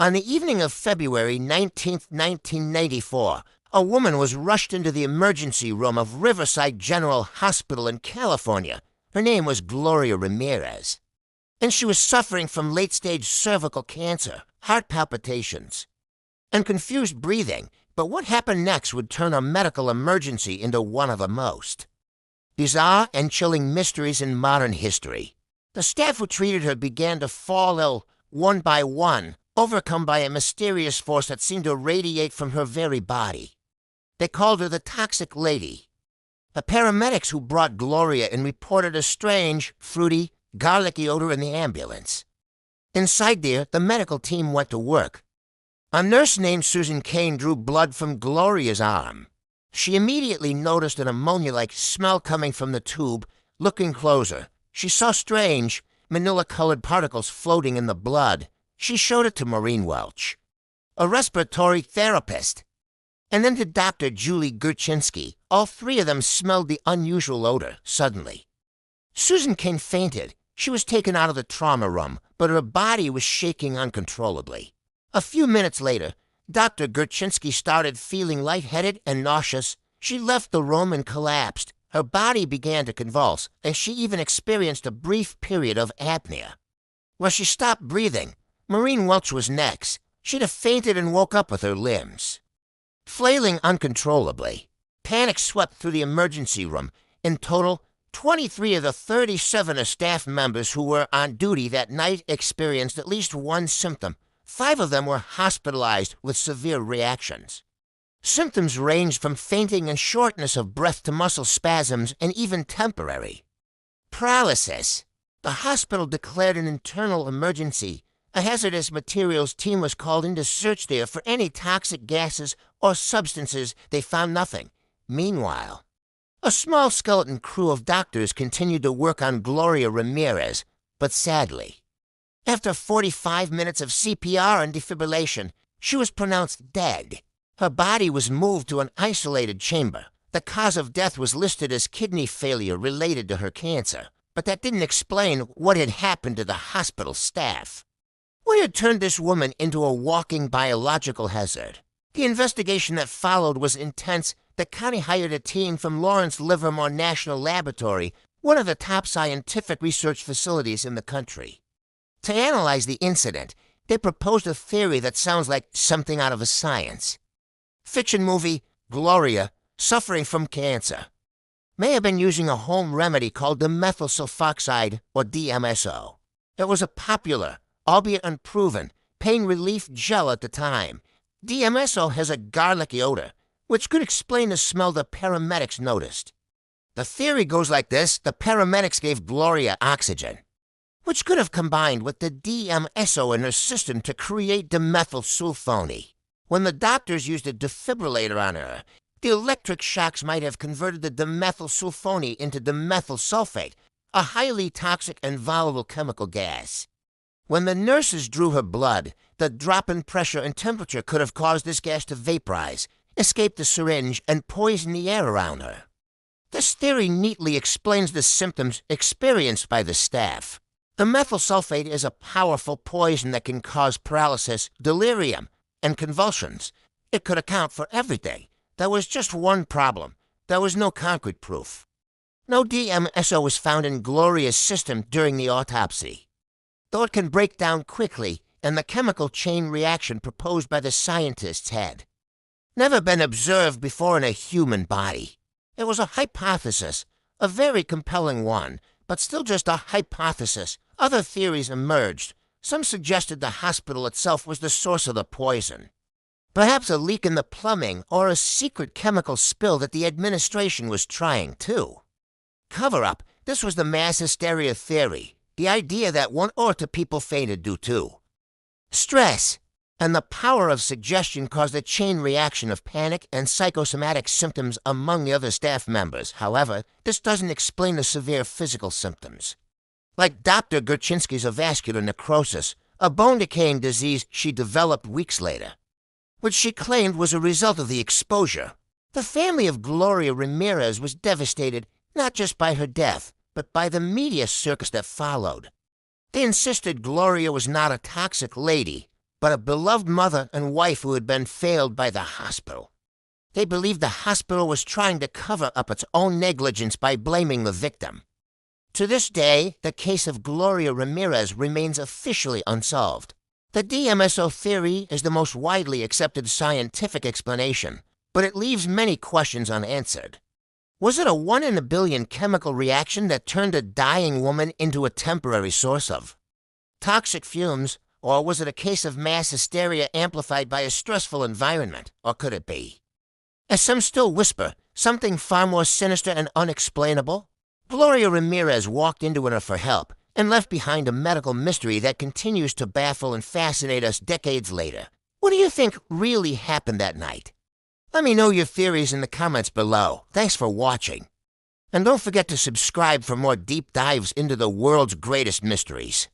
On the evening of February 19th, 1994, a woman was rushed into the emergency room of Riverside General Hospital in California. Her name was Gloria Ramirez, and she was suffering from late-stage cervical cancer, heart palpitations, and confused breathing. But what happened next would turn a medical emergency into one of the most bizarre and chilling mysteries in modern history. The staff who treated her began to fall ill one by one, overcome by a mysterious force that seemed to radiate from her very body. They called her the Toxic Lady. The paramedics who brought Gloria in reported a strange, fruity, garlicky odor in the ambulance. Inside there, the medical team went to work. A nurse named Susan Kane drew blood from Gloria's arm. She immediately noticed an ammonia-like smell coming from the tube. Looking closer, she saw strange, manila-colored particles floating in the blood. She showed it to Maureen Welch, a respiratory therapist, and then to Dr. Julie Gurchinsky. All three of them smelled the unusual odor suddenly. Susan Kane fainted. She was taken out of the trauma room, but her body was shaking uncontrollably. A few minutes later, Dr. Gurchinsky started feeling lightheaded and nauseous. She left the room and collapsed. Her body began to convulse, and she even experienced a brief period of apnea, where she stopped breathing. Maureen Welch was next. She'd have fainted and woke up with her limbs flailing uncontrollably. Panic swept through the emergency room. In total, 23 of the 37 staff members who were on duty that night experienced at least one symptom. 5 of them were hospitalized with severe reactions. Symptoms ranged from fainting and shortness of breath to muscle spasms and even temporary paralysis. The hospital declared an internal emergency. A hazardous materials team was called in to search there for any toxic gases or substances. They found nothing. Meanwhile, a small skeleton crew of doctors continued to work on Gloria Ramirez, but sadly, after 45 minutes of CPR and defibrillation, she was pronounced dead. Her body was moved to an isolated chamber. The cause of death was listed as kidney failure related to her cancer, but that didn't explain what had happened to the hospital staff. What had turned this woman into a walking biological hazard? The investigation that followed was intense. The county hired a team from Lawrence Livermore National Laboratory, one of the top scientific research facilities in the country. To analyze the incident, they proposed a theory that sounds like something out of a science fiction movie. Gloria, suffering from cancer, may have been using a home remedy called dimethyl sulfoxide, or DMSO. It was a popular, albeit unproven, pain relief gel at the time. DMSO has a garlicky odor, which could explain the smell the paramedics noticed. The theory goes like this. The paramedics gave Gloria oxygen, which could have combined with the DMSO in her system to create dimethyl sulfone. When the doctors used a defibrillator on her, the electric shocks might have converted the dimethyl sulfone into dimethyl sulfate, a highly toxic and volatile chemical gas. When the nurses drew her blood, the drop in pressure and temperature could have caused this gas to vaporize, escape the syringe, and poison the air around her. This theory neatly explains the symptoms experienced by the staff. The methyl sulfate is a powerful poison that can cause paralysis, delirium, and convulsions. It could account for everything. There was just one problem. There was no concrete proof. No DMSO was found in Gloria's system during the autopsy, though it can break down quickly, and the chemical chain reaction proposed by the scientists had never been observed before in a human body. It was a hypothesis, a very compelling one, but still just a hypothesis. Other theories emerged. Some suggested the hospital itself was the source of the poison. Perhaps a leak in the plumbing or a secret chemical spill that the administration was trying to cover up. This was the mass hysteria theory, the idea that 1 or 2 people fainted due to stress, and the power of suggestion caused a chain reaction of panic and psychosomatic symptoms among the other staff members. However, this doesn't explain the severe physical symptoms, like Dr. Gurchinsky's vascular necrosis, a bone-decaying disease she developed weeks later, which she claimed was a result of the exposure. The family of Gloria Ramirez was devastated not just by her death, but by the media circus that followed. They insisted Gloria was not a toxic lady, but a beloved mother and wife who had been failed by the hospital. They believed the hospital was trying to cover up its own negligence by blaming the victim. To this day, the case of Gloria Ramirez remains officially unsolved. The DMSO theory is the most widely accepted scientific explanation, but it leaves many questions unanswered. Was it a 1 in a billion chemical reaction that turned a dying woman into a temporary source of toxic fumes, or was it a case of mass hysteria amplified by a stressful environment, or could it be, as some still whisper, something far more sinister and unexplainable? Gloria Ramirez walked into it for help and left behind a medical mystery that continues to baffle and fascinate us decades later. What do you think really happened that night? Let me know your theories in the comments below. Thanks for watching. And don't forget to subscribe for more deep dives into the world's greatest mysteries.